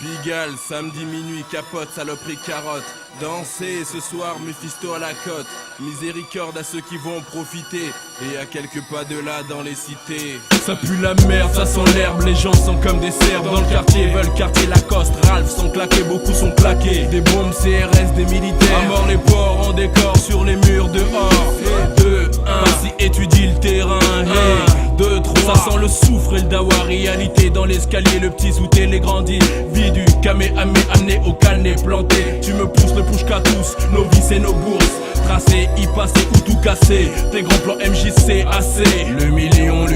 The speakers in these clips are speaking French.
Pigalle, samedi minuit, capote, saloperie, carotte. Danser ce soir, Mephisto à la côte. Miséricorde à ceux qui vont en profiter. Et à quelques pas de là dans les cités. Ça pue la merde, ça sent l'herbe, les gens sont comme des cerfs. Dans le quartier, veulent quartier Lacoste, Ralph sont claqués, beaucoup sont plaqués. Des bombes CRS, des militaires. À mort les porcs en décor sur les murs dehors. 2, 1, vas-y étudie le terrain. 2, 3, ça sent le soufre et le dawa. Réalité dans l'escalier, le petit sous télégrandi. Vie du Kamehameha amené au calné planté. Tu me pousses le push qu'à tous, nos vies et nos bourses. Tracé, y passer ou tout casser. Tes grands plans MJC assez. Le million.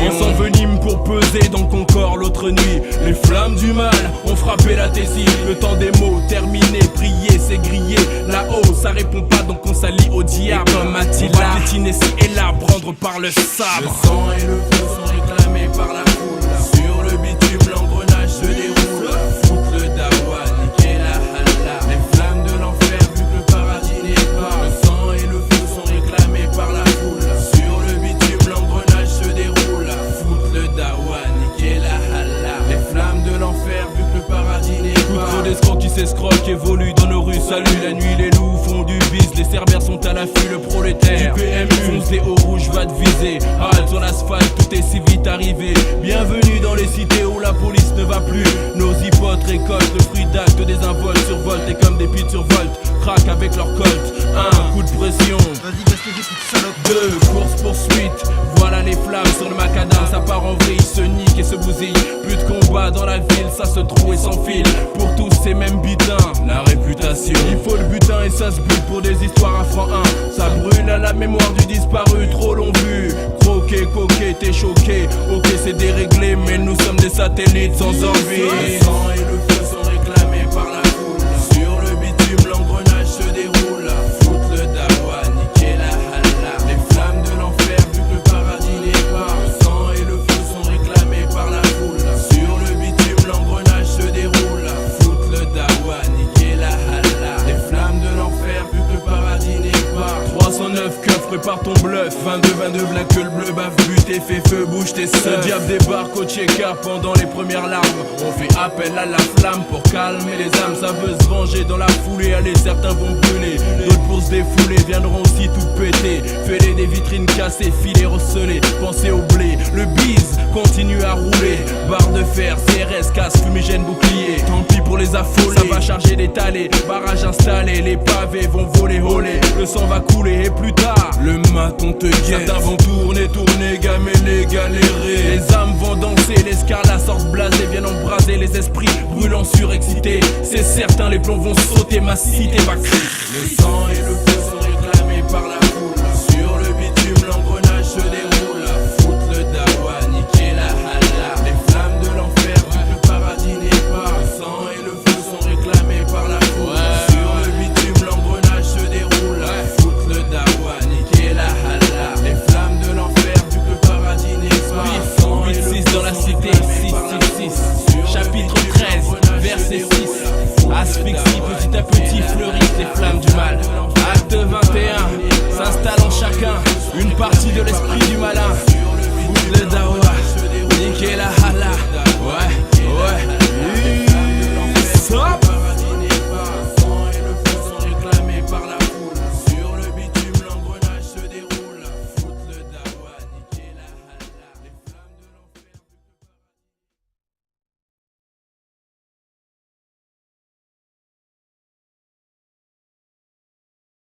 On s'envenime pour peser dans le Concorde l'autre nuit. Les flammes du mal ont frappé la tessie. Le temps des mots terminé, prier c'est griller. Là-haut ça répond pas donc on s'allie au diable. Comme Attila, on va piétiner ci et là, prendre par le sabre. Le sang et le feu sont réclamés par la foule. Sur le bitume l'engrenage se déroule. Foutre le dawa, niquer la halla. Les flammes de l'enfer vu que le paradis n'est pas. Le sang et le feu sont réclamés par la foule. Sur le bitume l'engrenage se déroule. Foutre le dawa, niquer la halla. Les flammes de l'enfer vu que le paradis n'est pas. Trop d'escrocs qui s'escroquent évoluent dans nos rues. Salut la nuit, les loups font du bis. Les cerbères sont à l'affût, le prolétaire du PMU foncé au rouge va te viser. Halte sur l'asphalte, tout est si vite arrivé. Bienvenue dans les cités où la police ne va plus. Nos hypotes récoltent le fruit d'actes désinvoltes. Survoltent et comme des pites survoltent. Craquent avec leur colt. 1, coup de pression. Vas-y, casse les yeux, petite salope. 2, course poursuite. Voilà les flammes sur le macadam. Ça part en vrille, se nique et se bousille. Plus de combat dans la ville, ça se trouve et s'enfile. Pour tous ces mêmes butins, la réputation. il faut le butin et ça se bute pour des histoires à franc 1. Ça brûle à la mémoire du disparu, trop long vu. Croqué, coqué, t'es choqué. Ok c'est déréglé mais nous sommes des satellites sans envie. Le sang et le feu sont réclamés par la foule. Sur le bitume l'engrenage se déroule. Foutre le dawa, niquer la halla. Les flammes de l'enfer vu que le paradis n'est pas. Le sang et le feu sont réclamés par la foule. Sur le bitume l'engrenage se déroule. Foutre le dawa, niquer la halla. Les flammes de l'enfer vu que le paradis n'est pas. 309 keufs, prépare ton bluff. 22 black que le bleu bave, but et fait feu, bouge tes seufs. Le diable débarque au checker pendant les premières larmes. On fait appel à la flamme pour calmer les âmes. Ça veut se venger dans la foulée, allez certains vont brûler. D'autres pour se défouler viendront aussi tout péter. Fêler des vitrines cassées, filets recelés. Pensez au blé, le bise continue à rouler. Barre de fer, CRS, casque, fumigène, bouclier. Tant pis pour les affolés, ça va charger d'étaler. Barrage installé, les pavés vont voler, voler. Le sang va couler et plus tard le maton te guette. certains vont tourner, gamer, galérer. Les âmes vont danser, les scars, la sorte blasée viennent embraser les esprits brûlants surexcités. C'est certain, les plombs vont sauter, ma cité va crier. Le sang et le feu sont réclamés par la